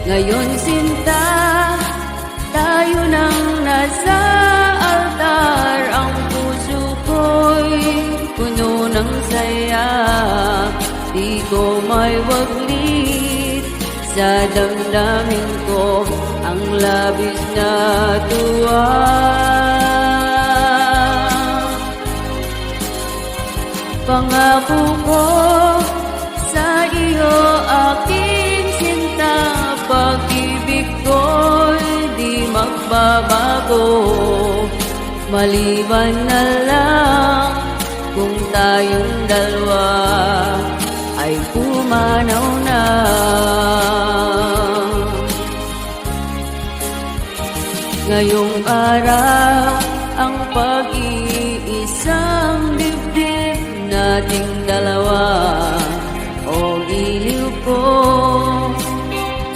Ngayon sinta, tayo nang nasa altar. Ang puso ko'y puno ng saya, di ko may waglit sa damdamin ko ang labis na tuwa. Pangako ko sa iyo aking sinta, pag-ibig ko'y di magbabago, maliban na lang kung tayong dalawa ay pumanaw na. Ngayong araw ang pag-iisang dibdib nating dalawa